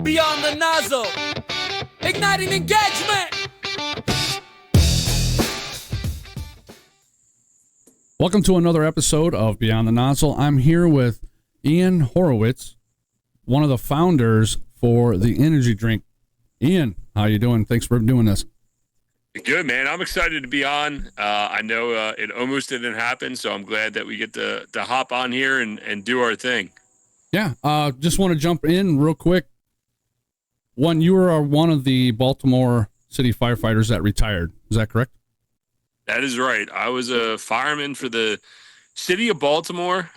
Beyond the Nozzle, igniting engagement. Welcome to another episode of Beyond the Nozzle. I'm here with Ian Horowitz, one of the founders for the energy drink. Ian, how you doing? Thanks for doing this. Good, man. I'm excited to be on. I know it almost didn't happen, so I'm glad that we get to hop on here and do our thing. Yeah, just want to jump in real quick. One, you were one of the Baltimore City firefighters that retired. Is that correct? That is right. I was a fireman for the city of Baltimore.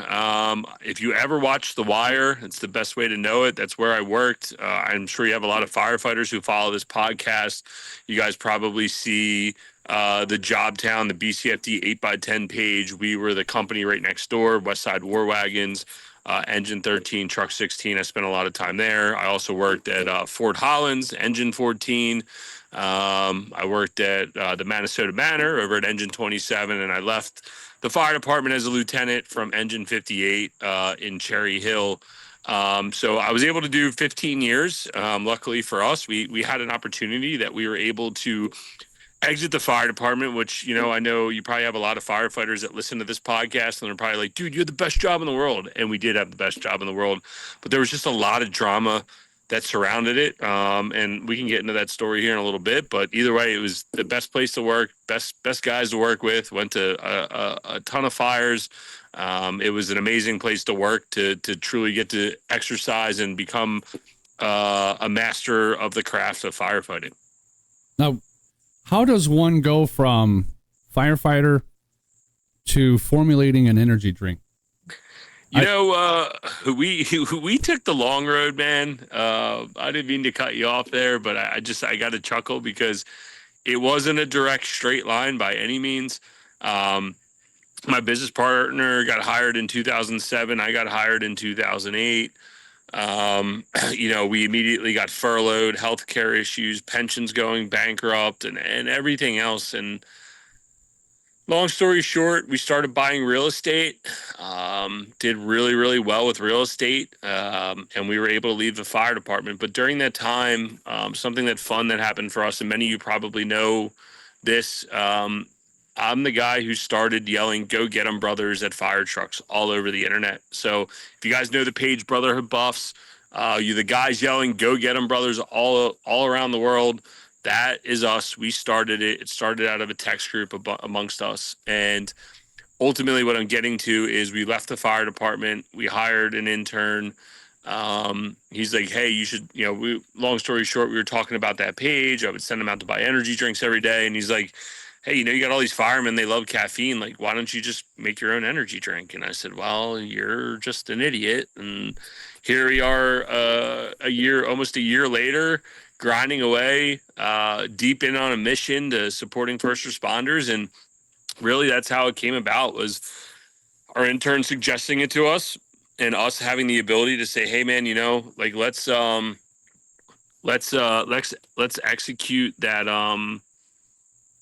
If you ever watch The Wire, it's the best way to know it. That's where I worked. I'm sure you have a lot of firefighters who follow this podcast. You guys probably see the Jobtown, the BCFD 8x10 page. We were the company right next door, West Side War Wagons, Engine 13, Truck 16. I spent a lot of time there. I also worked at Fort Hollins, Engine 14. I worked at the Minnesota Manor over at Engine 27, and I left the fire department as a lieutenant from Engine 58 in Cherry Hill. So I was able to do 15 years. Luckily for us, we had an opportunity that we were able to exit the fire department, which, you know, I know you probably have a lot of firefighters that listen to this podcast and they're probably like, dude, you're the best job in the world. And we did have the best job in the world, but there was just a lot of drama that surrounded it. And we can get into that story here in a little bit, but either way, it was the best place to work, best guys to work with, went to a ton of fires. It was an amazing place to work, to truly get to exercise and become a master of the craft of firefighting. Now, how does one go from firefighter to formulating an energy drink? We took the long road, man. I didn't mean to cut you off there, but I got to chuckle because it wasn't a direct straight line by any means. My business partner got hired in 2007. I got hired in 2008. We immediately got furloughed, healthcare issues, pensions going bankrupt, and everything else. And long story short, we started buying real estate, did really, really well with real estate, and we were able to leave the fire department. But during that time, something fun that happened for us, and many of you probably know this, I'm the guy who started yelling, "Go get 'em, brothers," at fire trucks all over the internet. So if you guys know the page Brotherhood Buffs, you're the guys yelling, "Go get 'em, brothers," all around the world. That is us. We started it. It started out of a text group amongst us. And ultimately what I'm getting to is we left the fire department. We hired an intern. He's like, "Hey, you should, long story short, we were talking about that page. I would send him out to buy energy drinks every day." And he's like, "Hey, you got all these firemen, they love caffeine. Like, why don't you just make your own energy drink?" And I said, "Well, you're just an idiot." And here we are, almost a year later, grinding away, deep in on a mission to supporting first responders. And really that's how it came about, was our intern suggesting it to us and us having the ability to say, "Hey man, let's execute that,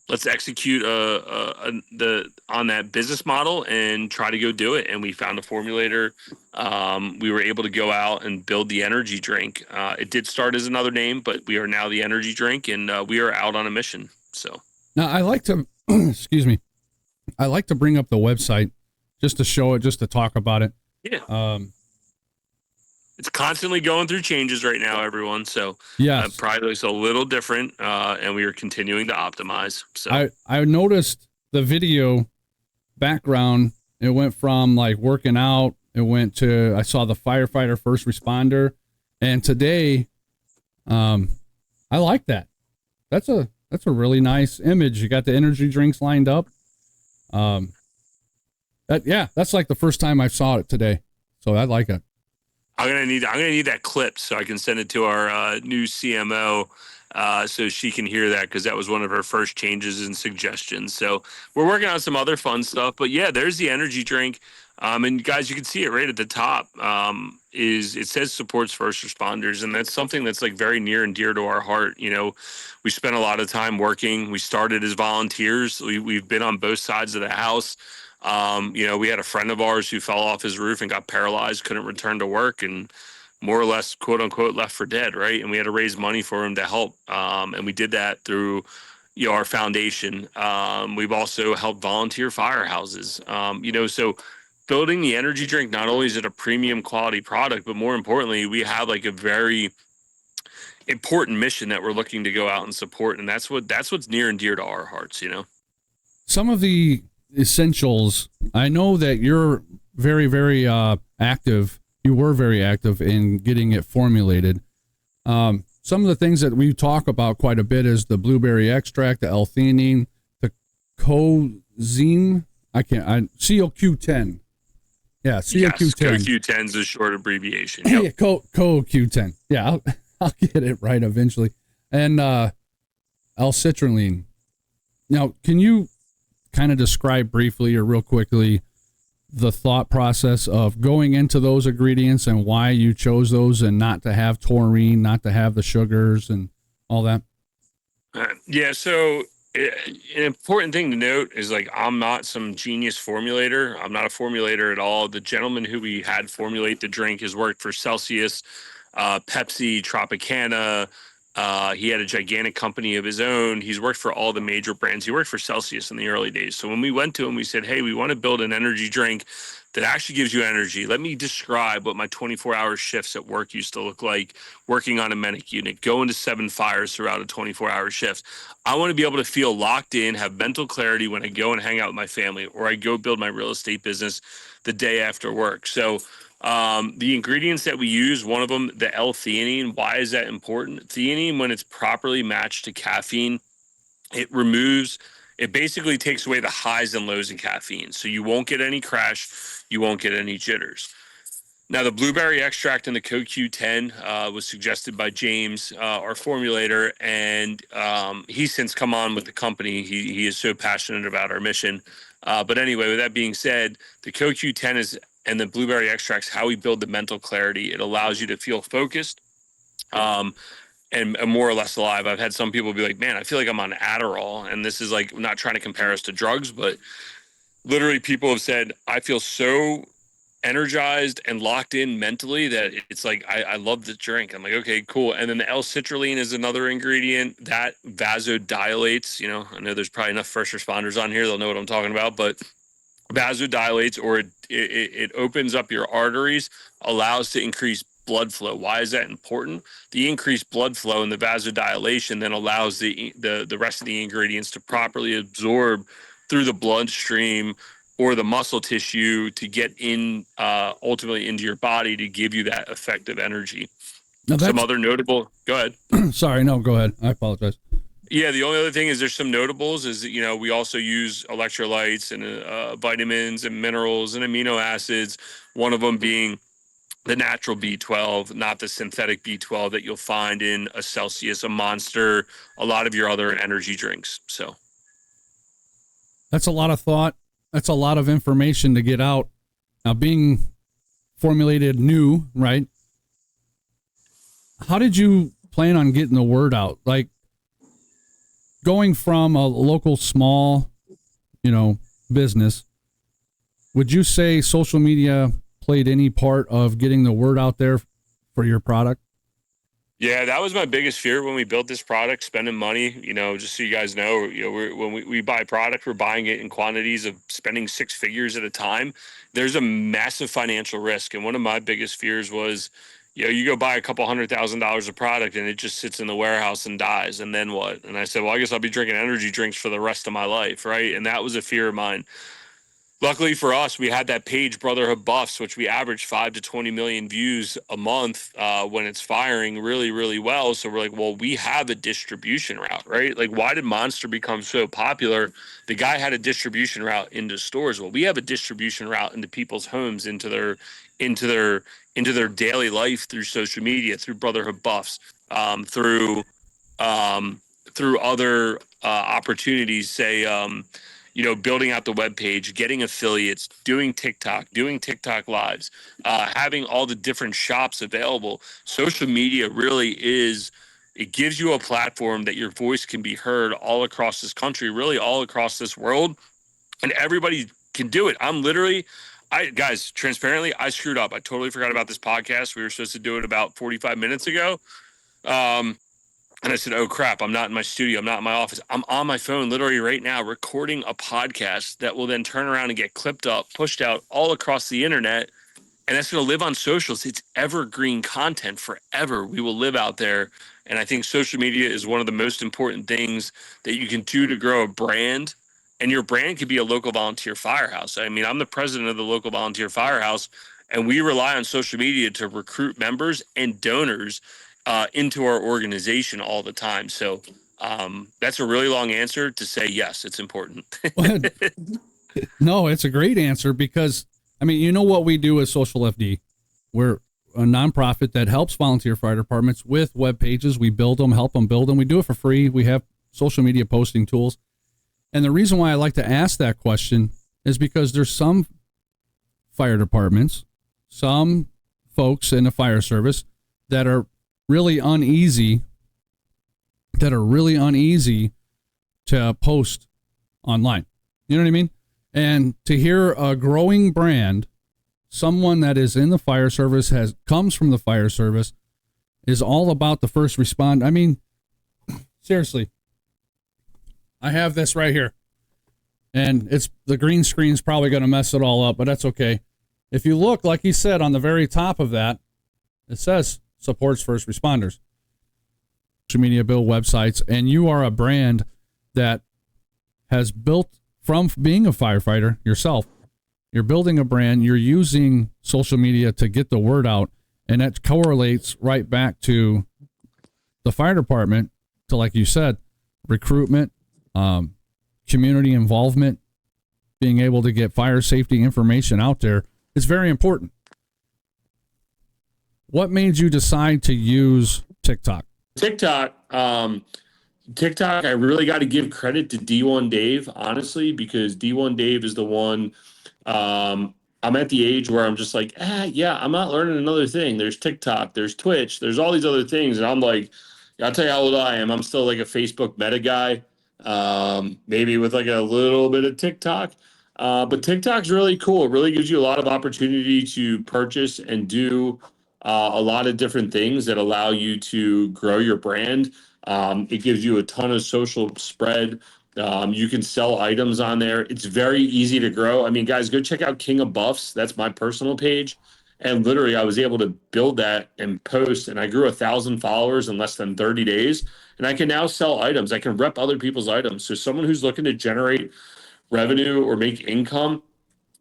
let's execute on that business model and try to go do it." And we found a formulator. We were able to go out and build the energy drink. It did start as another name, but we are now the energy drink, and we are out on a mission. So now I like to, excuse me, I like to bring up the website just to show it, just to talk about it. Yeah. It's constantly going through changes right now, everyone. So yeah, probably looks a little different, and we are continuing to optimize. So I noticed the video background. It went from like working out. It went to, I saw the firefighter, first responder, and today, I like that. That's a really nice image. You got the energy drinks lined up. That's like the first time I saw it today. So I like it. I'm gonna need that clip so I can send it to our new CMO, so she can hear that, because that was one of her first changes and suggestions. So we're working on some other fun stuff. But yeah, there's the energy drink, and guys, you can see it right at the top. It says supports first responders, and that's something that's like very near and dear to our heart. We spent a lot of time working. We started as volunteers. We've been on both sides of the house. We had a friend of ours who fell off his roof and got paralyzed, couldn't return to work. And more or less, quote unquote, left for dead, right? And we had to raise money for him to help. And we did that through, our foundation. We've also helped volunteer firehouses. So building the energy drink, not only is it a premium quality product, but more importantly, we have like a very important mission that we're looking to go out and support. And that's what's near and dear to our hearts, Some of the essentials, I know that you're very, very active. You were very active in getting it formulated. Some of the things that we talk about quite a bit is the blueberry extract, the L-theanine, the CoQ10. CoQ10. Yeah, CoQ10. Yes, CoQ10 is a short abbreviation. Yep. Yeah, CoQ10. Yeah, I'll get it right eventually. And L-citrulline. Now, can you kind of describe briefly or real quickly the thought process of going into those ingredients and why you chose those and not to have taurine, not to have the sugars and all that? So an important thing to note is like, I'm not some genius formulator. I'm not a formulator at all. The gentleman who we had formulate the drink has worked for Celsius, Pepsi, Tropicana. He had a gigantic company of his own. He's worked for all the major brands. He worked for Celsius in the early days. So when we went to him, we said, hey, we want to build an energy drink that actually gives you energy. Let me describe what my 24-hour shifts at work used to look like, working on a medic unit, going to 7 fires throughout a 24-hour shift. I want to be able to feel locked in, have mental clarity when I go and hang out with my family, or I go build my real estate business the day after work. So the ingredients that we use, one of them, the L-theanine. Why is that important? Theanine, when it's properly matched to caffeine, it basically takes away the highs and lows in caffeine. So you won't get any crash, you won't get any jitters. Now, the blueberry extract and the CoQ10 was suggested by James, our formulator, and he's since come on with the company. He is so passionate about our mission. But anyway, with that being said, the CoQ10 and the blueberry extracts, how we build the mental clarity. It allows you to feel focused and more or less alive. I've had some people be like, man, I feel like I'm on Adderall. And this is like, I'm not trying to compare us to drugs, but literally people have said, I feel so energized and locked in mentally that it's like, I love the drink. I'm like, okay, cool. And then the L-citrulline is another ingredient that vasodilates. I know there's probably enough first responders on here. They'll know what I'm talking about, but vasodilates, or it opens up your arteries, allows to increase blood flow. Why is that important? The increased blood flow and the vasodilation then allows the rest of the ingredients to properly absorb through the bloodstream or the muscle tissue to get in ultimately into your body to give you that effective energy. Some other notable, go ahead. Sorry, no, go ahead. I apologize. Yeah, the only other thing is there's some notables is, we also use electrolytes and vitamins and minerals and amino acids, one of them being the natural B12, not the synthetic B12 that you'll find in a Celsius, a Monster, a lot of your other energy drinks. So that's a lot of thought. That's a lot of information to get out. Now, being formulated new, right? How did you plan on getting the word out? Like, going from a local small, business, would you say social media played any part of getting the word out there for your product? Yeah, that was my biggest fear when we built this product, spending money, just so you guys know, when we buy product, we're buying it in quantities of spending 6 figures at a time. There's a massive financial risk. And one of my biggest fears was, you go buy a couple $100,000 of product and it just sits in the warehouse and dies. And then what? And I said, well, I guess I'll be drinking energy drinks for the rest of my life. Right. And that was a fear of mine. Luckily for us, we had that page Brotherhood Buffs, which we average 5 to 20 million views a month when it's firing really, really well. So we're like, well, we have a distribution route, right? Like, why did Monster become so popular? The guy had a distribution route into stores. Well, we have a distribution route into people's homes, into their daily life through social media, through Brotherhood Buffs, through other opportunities, say, building out the web page, getting affiliates, doing TikTok lives, having all the different shops available. Social media really it gives you a platform that your voice can be heard all across this country, really all across this world, and everybody can do it. Guys, transparently, I screwed up. I totally forgot about this podcast. We were supposed to do it about 45 minutes ago. And I said, oh, crap, I'm not in my studio. I'm not in my office. I'm on my phone literally right now recording a podcast that will then turn around and get clipped up, pushed out all across the internet. And that's going to live on socials. It's evergreen content forever. We will live out there. And I think social media is one of the most important things that you can do to grow a brand. And your brand could be a local volunteer firehouse. I mean, I'm the president of the local volunteer firehouse, and we rely on social media to recruit members and donors into our organization all the time. So that's a really long answer to say, yes, it's important. No, it's a great answer because, I mean, you know what we do as Social FD? We're a nonprofit that helps volunteer fire departments with web pages. We build them, help them build them. We do it for free. We have social media posting tools. And the reason why I like to ask that question is because there's some fire departments, some folks in the fire service that are really uneasy to post online. You know what I mean? And to hear a growing brand, someone that is in the fire service, comes from the fire service, is all about the first respond. I mean, seriously, I have this right here, and the green screen's probably going to mess it all up, but that's okay. If you look, like he said, on the very top of that, it says supports first responders, social media, build websites, and you are a brand that has built from being a firefighter yourself. You're building a brand, you're using social media to get the word out, and that correlates right back to the fire department, to, like you said, recruitment, community involvement, being able to get fire safety information out there is very important. What made you decide to use TikTok? TikTok, I really got to give credit to D1 Dave, honestly, because D1 Dave is the one. I'm at the age where I'm just like, yeah, I'm not learning another thing. There's TikTok, there's Twitch, there's all these other things. And I'm like, I'll tell you how old I am. I'm still like a Facebook meta guy, maybe with like a little bit of TikTok. But TikTok's really cool. It really gives you a lot of opportunity to purchase and do a lot of different things that allow you to grow your brand. It gives you a ton of social spread. You can sell items on there. It's very easy to grow. I mean, guys, go check out King of Buffs. That's my personal page. And literally, I was able to build that and post, and I grew 1,000 followers in less than 30 days. And I can now sell items. I can rep other people's items. So someone who's looking to generate revenue or make income,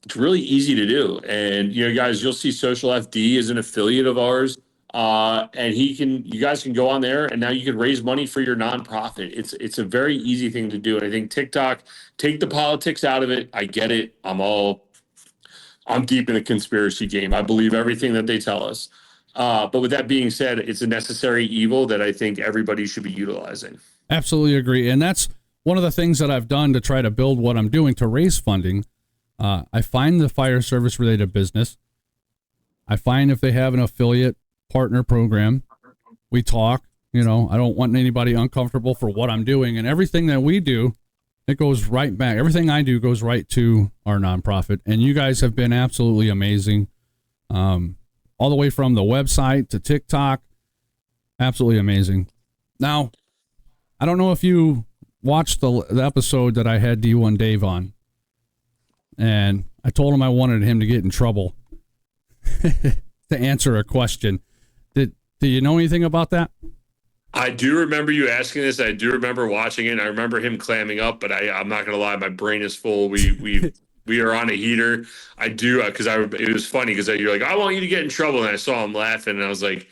it's really easy to do. And, you know, guys, you'll see Social FD is an affiliate of ours. And you guys can go on there, and now you can raise money for your nonprofit. It's a very easy thing to do. And I think TikTok, take the politics out of it. I get it. I'm deep in the conspiracy game. I believe everything that they tell us. But with that being said, it's a necessary evil that I think everybody should be utilizing. Absolutely agree. And that's one of the things that I've done to try to build what I'm doing to raise funding. I find the fire service related business. I find if they have an affiliate partner program, we talk. You know, I don't want anybody uncomfortable for what I'm doing, and everything that we do, it goes right back. Everything I do goes right to our nonprofit, and you guys have been absolutely amazing. All the way from the website to TikTok, absolutely amazing. Now, I don't know if you watched the episode that I had D1 Dave on, and I told him I wanted him to get in trouble to answer a question. Do you know anything about that? I do remember you asking this. I do remember watching it. I remember him clamming up, but I'm not going to lie. My brain is full. We are on a heater. I do, because it was funny because you're like, I want you to get in trouble. And I saw him laughing, and I was like,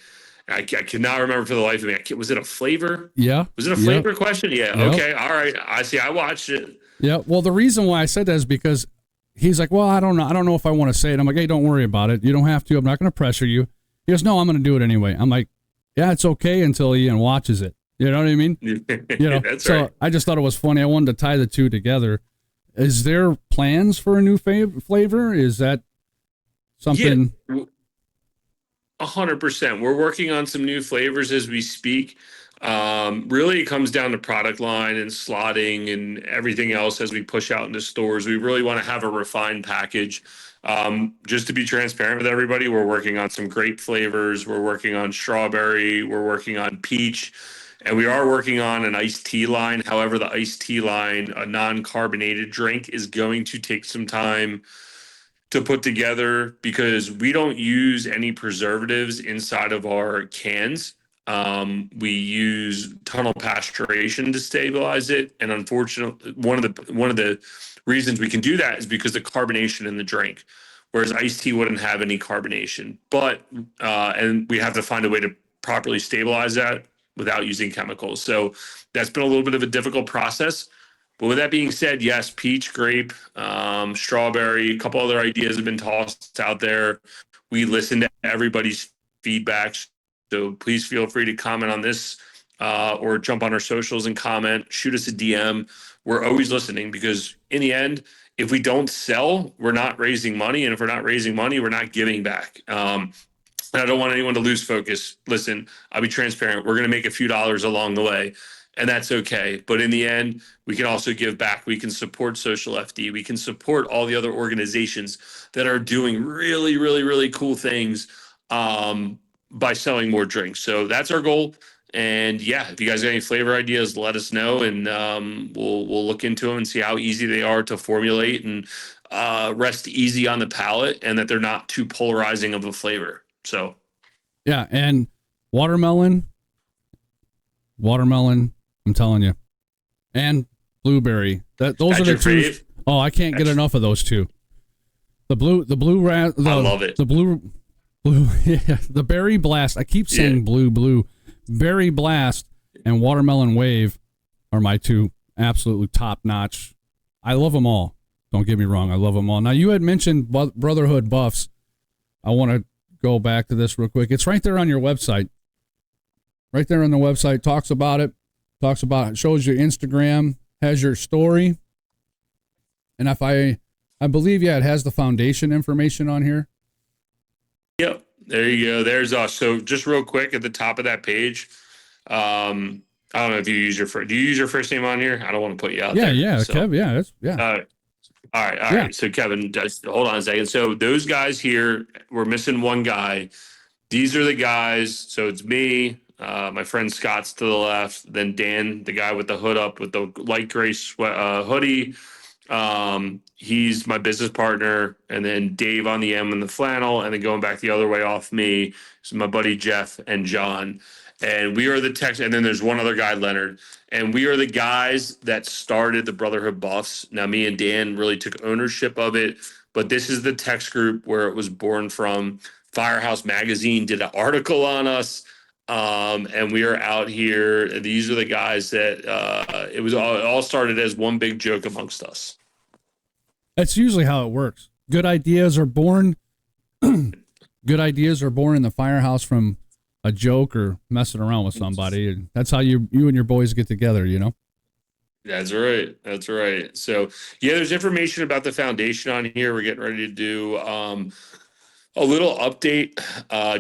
I cannot remember for the life of me. Was it a flavor? Yeah. Was it a flavor question? Yeah. Yep. Okay. All right. I see. I watched it. Yeah. Well, the reason why I said that is because he's like, well, I don't know. I don't know if I want to say it. I'm like, hey, don't worry about it. You don't have to. I'm not going to pressure you. He goes, no, I'm going to do it anyway. I'm like, yeah, it's okay until Ian watches it. You know what I mean? You know, That's so right. I just thought it was funny. I wanted to tie the two together. Is there plans for a new flavor? Is that something? Yeah, 100%. We're working on some new flavors as we speak. Really, it comes down to product line and slotting and everything else as we push out into stores. We really want to have a refined package. Just to be transparent with everybody, we're working on some grape flavors. We're working on strawberry. We're working on peach. And we are working on an iced tea line. However, the iced tea line, a non-carbonated drink, is going to take some time to put together because we don't use any preservatives inside of our cans. We use tunnel pasteurization to stabilize it, and unfortunately, one of the reasons we can do that is because the carbonation in the drink, whereas iced tea wouldn't have any carbonation. But and we have to find a way to properly stabilize that without using chemicals. So that's been a little bit of a difficult process. But with that being said, yes, peach, grape, strawberry, a couple other ideas have been tossed out there. We listen to everybody's feedback. So please feel free to comment on this or jump on our socials and comment, shoot us a DM. We're always listening because in the end, if we don't sell, we're not raising money. And if we're not raising money, we're not giving back. And I don't want anyone to lose focus. Listen, I'll be transparent. We're going to make a few dollars along the way, and that's okay. But in the end, we can also give back. We can support Social FD. We can support all the other organizations that are doing really, really, really cool things by selling more drinks. So that's our goal. And yeah, if you guys got any flavor ideas, let us know, and we'll look into them and see how easy they are to formulate and rest easy on the palate, and that they're not too polarizing of a flavor. So, yeah, and watermelon, I'm telling you, and blueberry. Those are the two. Fave? Oh, I can't get enough of those two. I love it. The yeah, the berry blast. I keep saying blue. Berry blast and watermelon wave are my two absolutely top notch. I love them all. Don't get me wrong. I love them all. Now, you had mentioned Brotherhood Buffs. I want to go back to this real quick. It's right there on your website. Right there on the website. Talks about it. Shows your Instagram. Has your story. And if I believe, it has the foundation information on here. Yep. There you go. There's us. So just real quick at the top of that page. I don't know if you use do you use your first name on here? I don't want to put you out there. Yeah. So, Kev. Yeah. All right. So Kevin, just hold on a second. So those guys here, we're missing one guy. These are the guys. So it's me, my friend Scott's to the left, then Dan, the guy with the hood up with the light gray hoodie. He's my business partner, and then Dave on the end in the flannel, and then going back the other way off me is my buddy Jeff and John. And we are the text, and then there's one other guy, Leonard. And we are the guys that started the Brotherhood Buffs. Now, me and Dan really took ownership of it, but this is the text group where it was born from. Firehouse Magazine did an article on us, and we are out here. These are the guys that it all started as one big joke amongst us. That's usually how it works. Good ideas are born. Good ideas are born in the firehouse from a joke or messing around with somebody, and that's how you and your boys get together, you know. That's right. So yeah, there's information about the foundation on here. We're getting ready to do a little update,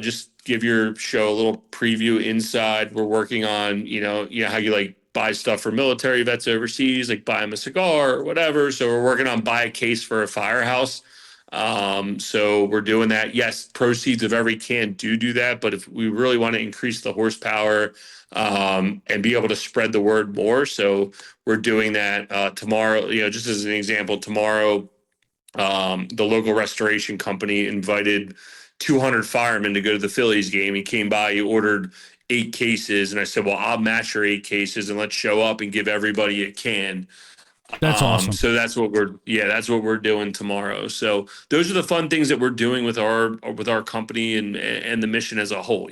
just give your show a little preview inside. We're working on how you like buy stuff for military vets overseas, like buy them a cigar or whatever. So we're working on buy a case for a firehouse. So we're doing that. Yes, proceeds of every can do that. But if we really want to increase the horsepower and be able to spread the word more, so we're doing that tomorrow. Just as an example, tomorrow, the local restoration company invited 200 firemen to go to the Phillies game. He came by, he ordered 8 cases, and I said, well, I'll match your 8 cases and let's show up and give everybody a can. That's awesome. So that's what we're doing tomorrow. So those are the fun things that we're doing with our company and the mission as a whole,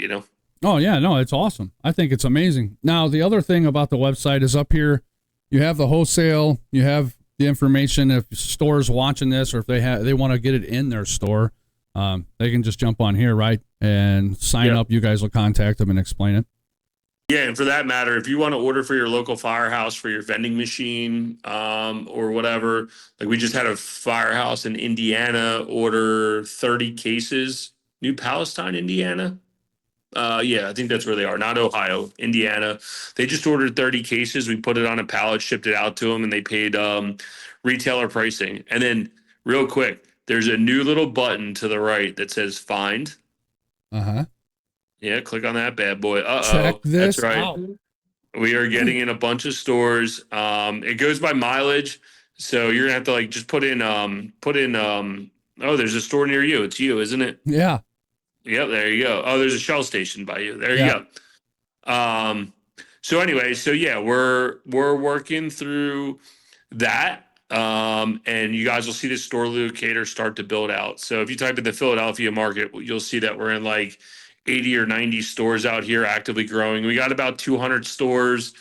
Oh yeah, no, it's awesome. I think it's amazing. Now, the other thing about the website is up here, you have the wholesale, you have the information. If stores watching this, or if they want to get it in their store, they can just jump on here, right, and sign up. You guys will contact them and explain it. Yeah, and for that matter, if you want to order for your local firehouse for your vending machine or whatever, like we just had a firehouse in Indiana order 30 cases. New Palestine, Indiana. I think that's where they are. Not Ohio, Indiana. They just ordered 30 cases. We put it on a pallet, shipped it out to them, and they paid retailer pricing. And then real quick, there's a new little button to the right that says find. Uh-huh. Yeah, click on that bad boy. Check this That's right. out. We are getting in a bunch of stores. It goes by mileage, so you're gonna have to like just put in oh, there's a store near you. It's you, isn't it? Yeah. Yep, there you go. Oh, there's a Shell station by you. There you go. So anyway, so yeah, we're working through that. And you guys will see the store locator start to build out. So if you type in the Philadelphia market, you'll see that we're in like 80 or 90 stores out here actively growing. We got about 200 stores,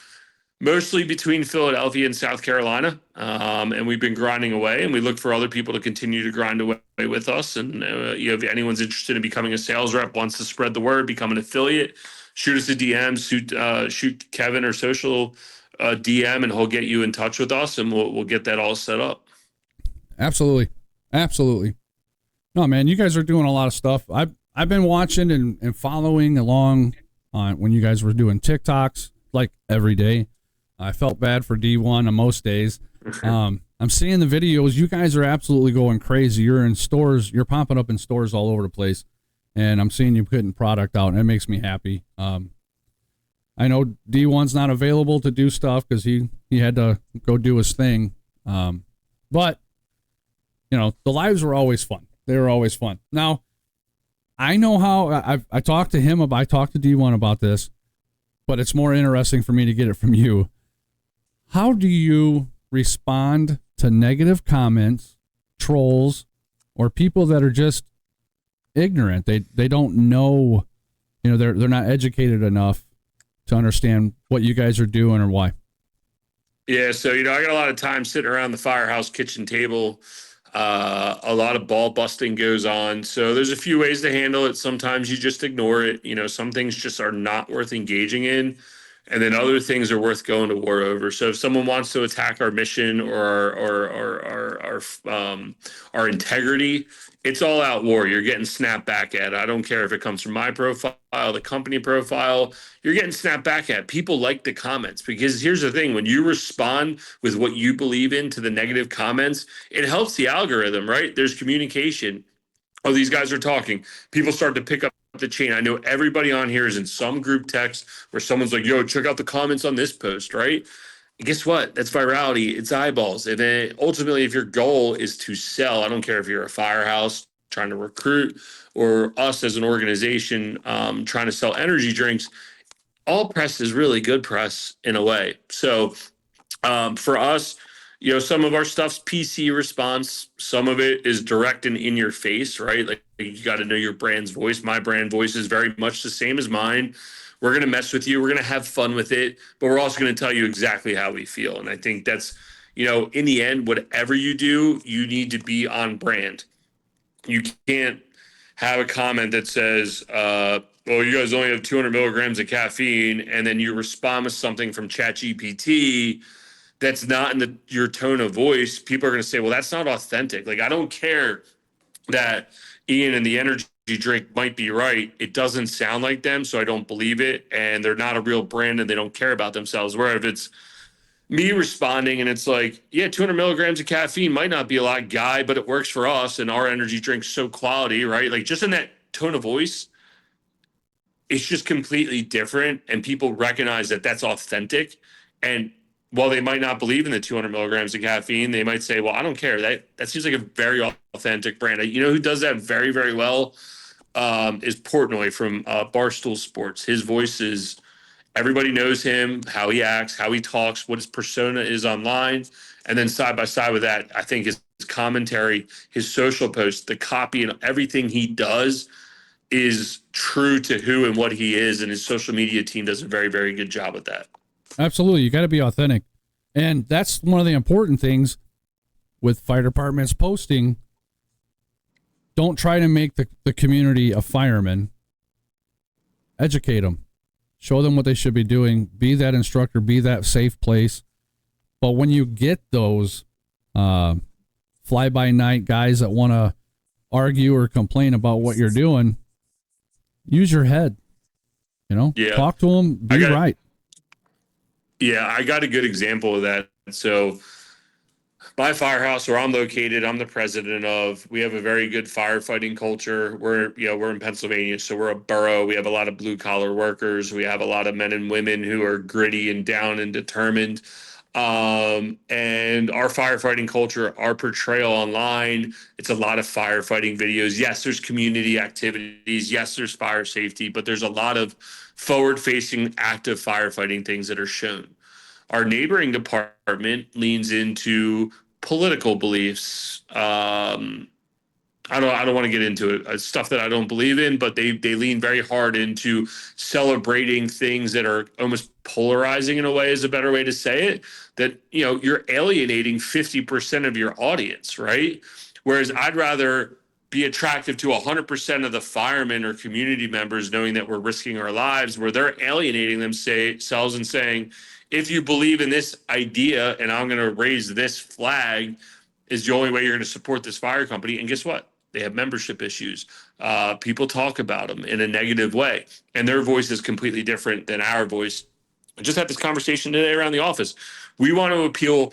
mostly between Philadelphia and South Carolina. And we've been grinding away, and we look for other people to continue to grind away with us. And if anyone's interested in becoming a sales rep, wants to spread the word, become an affiliate, shoot us a DM, shoot Kevin or social DM, and he'll get you in touch with us, and we'll get that all set up. Absolutely. No, man, you guys are doing a lot of stuff. I've been watching and following along on when you guys were doing TikToks like every day. I felt bad for D1 on most days. I'm seeing the videos. You guys are absolutely going crazy. You're in stores. You're popping up in stores all over the place, and I'm seeing you putting product out, and it makes me happy. I know D1's not available to do stuff because he had to go do his thing. But, you know, the lives were always fun. They were always fun. Now, I know how I talked to him about, I talked to D1 about this, but it's more interesting for me to get it from you. How do you respond to negative comments, trolls, or people that are just ignorant? They don't know, you know, they're not educated enough to understand what you guys are doing or why. Yeah, so I got a lot of time sitting around the firehouse kitchen table. A lot of ball busting goes on. So there's a few ways to handle it. Sometimes you just ignore it. Some things just are not worth engaging in. And then other things are worth going to war over. So if someone wants to attack our mission or our integrity, it's all out war. You're getting snapped back at. I don't care if it comes from my profile, the company profile. You're getting snapped back at. People like the comments, because here's the thing: when you respond with what you believe in to the negative comments, it helps the algorithm, right? There's communication. Oh, these guys are talking. People start to pick up the chain. I know everybody on here is in some group text where someone's like, yo, check out the comments on this post, right? And guess what? That's virality. It's eyeballs. And then ultimately, if your goal is to sell, I don't care if you're a firehouse trying to recruit or us as an organization trying to sell energy drinks, all press is really good press in a way. So for us, some of our stuff's PC response. Some of it is direct and in your face, right? Like, you got to know your brand's voice. My brand voice is very much the same as mine. We're going to mess with you. We're going to have fun with it, but we're also going to tell you exactly how we feel. And I think that's, in the end, whatever you do, you need to be on brand. You can't have a comment that says, well, you guys only have 200 milligrams of caffeine, and then you respond with something from ChatGPT that's not in your tone of voice. People are going to say, well, that's not authentic. Like, I don't care that Ian and the energy drink might be right. It doesn't sound like them, so I don't believe it. And they're not a real brand, and they don't care about themselves. Where if it's me responding and it's like, yeah, 200 milligrams of caffeine might not be a lot, guy, but it works for us, and our energy drink's so quality, right? Like, just in that tone of voice, it's just completely different, and people recognize that that's authentic. And while they might not believe in the 200 milligrams of caffeine, they might say, well, I don't care. That seems like a very authentic brand. You know who does that very, very well is Portnoy from Barstool Sports. His voice is, everybody knows him, how he acts, how he talks, what his persona is online. And then side by side with that, I think his commentary, his social posts, the copy, and everything he does is true to who and what he is. And his social media team does a very, very good job with that. Absolutely. You got to be authentic. And that's one of the important things with fire departments posting. Don't try to make the community a fireman. Educate them. Show them what they should be doing. Be that instructor. Be that safe place. But when you get those fly-by-night guys that want to argue or complain about what you're doing, use your head. Yeah. Talk to them. Be right. Yeah, I got a good example of that. So my firehouse where I'm located, I'm the president of. We have a very good firefighting culture. We're in Pennsylvania, so we're a borough. We have a lot of blue collar workers. We have a lot of men and women who are gritty and down and determined. And our firefighting culture, our portrayal online, it's a lot of firefighting videos. Yes, there's community activities. Yes, there's fire safety, but there's a lot of forward-facing, active firefighting things that are shown. Our neighboring department leans into political beliefs. I don't want to get into it. Stuff that I don't believe in, but they lean very hard into celebrating things that are almost polarizing in a way is a better way to say it. That, you're alienating 50% of your audience, right? Whereas I'd rather be attractive to 100% of the firemen or community members, knowing that we're risking our lives, where they're alienating themselves and saying, if you believe in this idea and I'm going to raise this flag, is the only way you're going to support this fire company. And guess what? They have membership issues. People talk about them in a negative way, and their voice is completely different than our voice. I just had this conversation today around the office. We want to appeal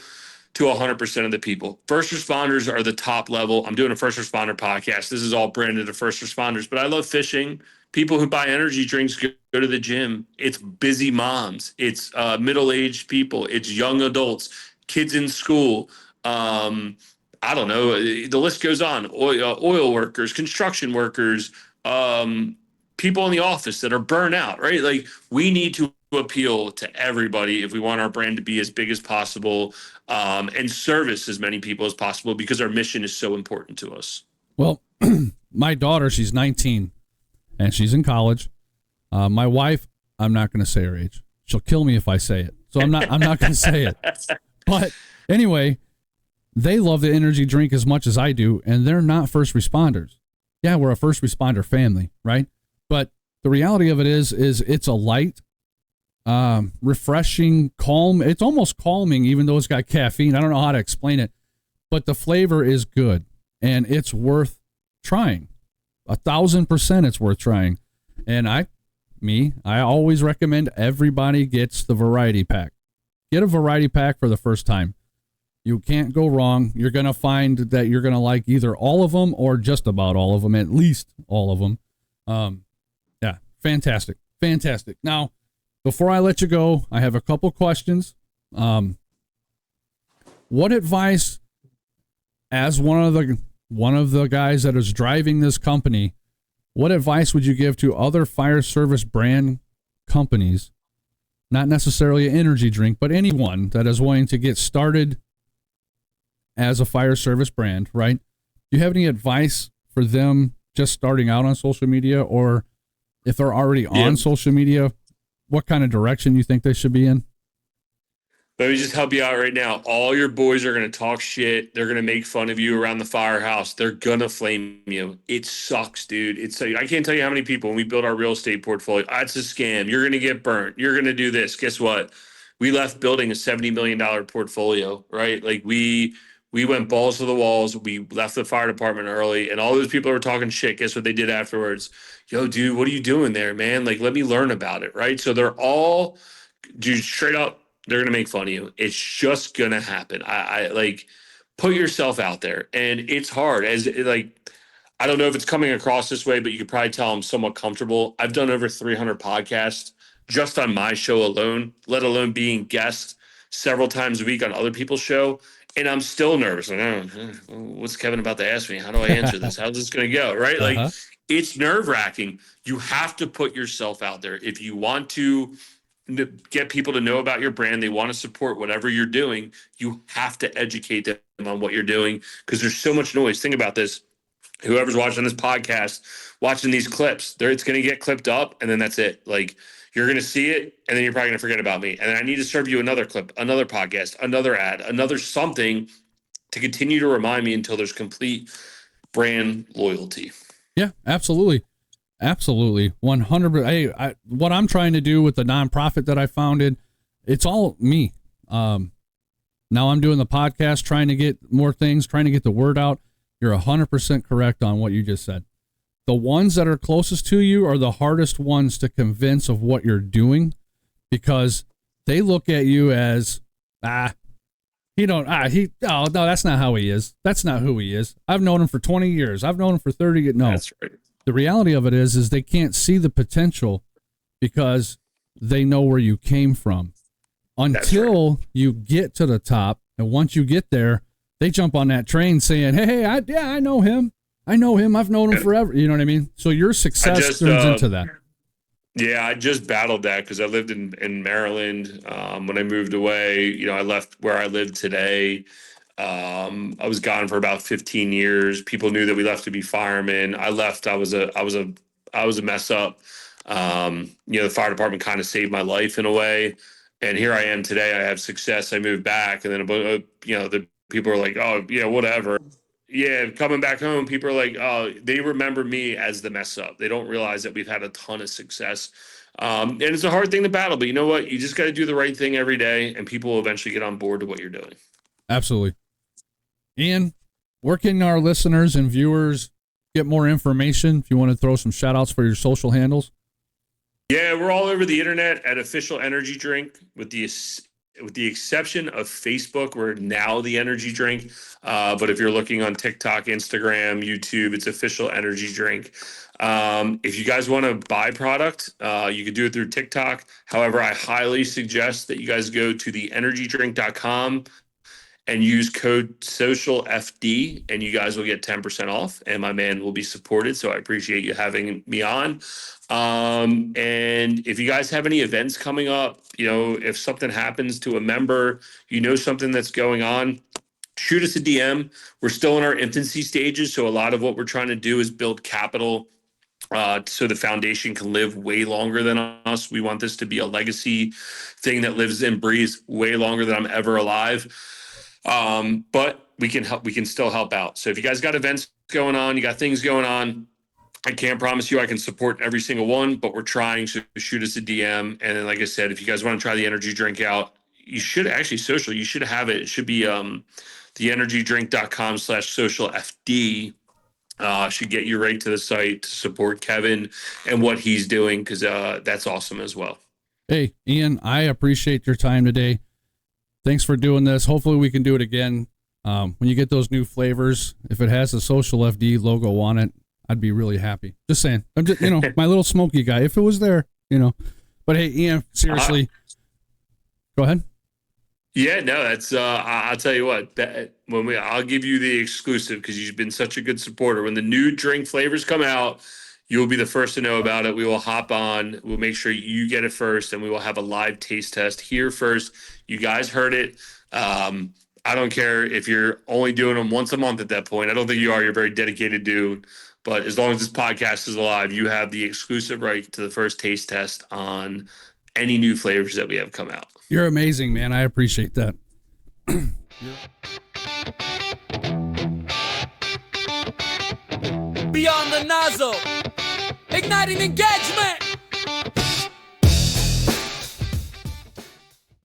to 100% of the people. First responders are the top level. I'm doing a first responder podcast. This is all branded to first responders, but I love fishing. People who buy energy drinks go to the gym. It's busy moms. It's middle-aged people. It's young adults, kids in school. I don't know. The list goes on. Oil workers, construction workers, people in the office that are burnt out, right? Like, we need to appeal to everybody if we want our brand to be as big as possible, and service as many people as possible, because our mission is so important to us. Well, my daughter, she's 19 and she's in college. My wife, I'm not going to say her age. She'll kill me if I say it. So I'm not going to say it. But anyway, they love the energy drink as much as I do, and they're not first responders. Yeah, we're a first responder family, right? But the reality of it is it's a light, refreshing, calm. It's almost calming, even though it's got caffeine. I don't know how to explain it, but the flavor is good, and it's worth trying. 1,000% it's worth trying. And I always recommend everybody gets the variety pack. Get a variety pack for the first time. You can't go wrong. You're going to find that you're going to like either all of them or just about all of them, at least all of them. Yeah, fantastic. Fantastic. Now, before I let you go, I have a couple questions. What advice, as one of the guys that is driving this company, what advice would you give to other fire service brand companies, not necessarily an energy drink, but anyone that is wanting to get started as a fire service brand, right? Do you have any advice for them just starting out on social media, or if they're already on social media, what kind of direction you think they should be in? Let me just help you out right now. All your boys are going to talk shit. They're going to make fun of you around the firehouse. They're going to flame you. It sucks, dude. I can't tell you how many people, when we built our real estate portfolio, it's a scam. You're going to get burnt. You're going to do this. Guess what? We left building a $70 million portfolio, right? Like, we went balls to the walls. We left the fire department early, and all those people were talking shit. Guess what they did afterwards? Yo, dude, what are you doing there, man? Like, let me learn about it, right? So they're all, dude, straight up, they're going to make fun of you. It's just going to happen. I like, put yourself out there, and it's hard. I don't know if it's coming across this way, but you could probably tell I'm somewhat comfortable. I've done over 300 podcasts just on my show alone, let alone being guest several times a week on other people's show. And I'm still nervous. Like, what's Kevin about to ask me? How do I answer this? How's this going to go? Right? Like, it's nerve wracking. You have to put yourself out there. If you want to get people to know about your brand, they want to support whatever you're doing, you have to educate them on what you're doing, because there's so much noise. Think about this. Whoever's watching this podcast, watching these clips, it's going to get clipped up, and then that's it. Like, you're going to see it, and then you're probably going to forget about me. And then I need to serve you another clip, another podcast, another ad, another something to continue to remind me until there's complete brand loyalty. Yeah, absolutely. Absolutely. 100%. What I'm trying to do with the nonprofit that I founded, it's all me. Now I'm doing the podcast, trying to get more things, trying to get the word out. You're 100% correct on what you just said. The ones that are closest to you are the hardest ones to convince of what you're doing, because they look at you as, He don't, oh, no, that's not how he is. That's not who he is. I've known him for 20 years. I've known him for 30. No, That's right. The reality of it is they can't see the potential because they know where you came from until you get to the top. And once you get there, they jump on that train saying, hey, I know him. I know him. I've known him forever. You know what I mean? So your success turns into that. Yeah, I just battled that because I lived in Maryland. When I moved away, you know, I left where I live today. I was gone for about 15 years. People knew that we left to be firemen. I left. I was a mess up. You know, the fire department kind of saved my life in a way. And here I am today. I have success. I moved back, and then you know, the people are like, oh, yeah, whatever. Yeah, coming back home, people are like, oh, they remember me as the mess up. They don't realize that we've had a ton of success. And it's a hard thing to battle, but you know what? You just got to do the right thing every day, and people will eventually get on board to what you're doing. Absolutely. Ian, where can our listeners and viewers get more information? If you want to throw some shout outs for your social handles. Yeah, we're all over the internet at Official Energy Drink with the exception of Facebook. We're now the energy drink. But if you're looking on TikTok, Instagram, YouTube, it's Official Energy Drink. If you guys want to buy product, you can do it through TikTok. However, I highly suggest that you guys go to theenergydrink.com and use code SOCIALFD, and you guys will get 10% off, and my man will be supported. So I appreciate you having me on. And if you guys have any events coming up, you know, if something happens to a member, you know, something that's going on, shoot us a DM. We're still in our infancy stages. So a lot of what we're trying to do is build capital so the foundation can live way longer than us. We want this to be a legacy thing that lives and breathes way longer than I'm ever alive. But we can still help out. So if you guys got events going on, you got things going on, I can't promise you I can support every single one, but we're trying. So shoot us a DM. And then, like I said, if you guys want to try the energy drink out, you should actually you should have it. It should be theenergydrink.com/socialfd. Should get you right to the site to support Kevin and what he's doing, because that's awesome as well. Hey, Ian, I appreciate your time today. Thanks for doing this. Hopefully we can do it again. When you get those new flavors, if it has a Social FD logo on it, I'd be really happy. Just saying. I'm just, you know, my little smoky guy, if it was there, you know. But hey, Ian, seriously, go ahead. Yeah, no, that's I'll tell you what, I'll give you the exclusive, because you've been such a good supporter. When the new drink flavors come out, you'll be the first to know about it. We will hop on. We'll make sure you get it first, and we will have a live taste test here first. You guys heard it. I don't care if you're only doing them once a month at that point. I don't think you are. You're a very dedicated dude. But as long as this podcast is alive, you have the exclusive right to the first taste test on any new flavors that we have come out. You're amazing, man. I appreciate that. Beyond the Nozzle. Igniting engagement.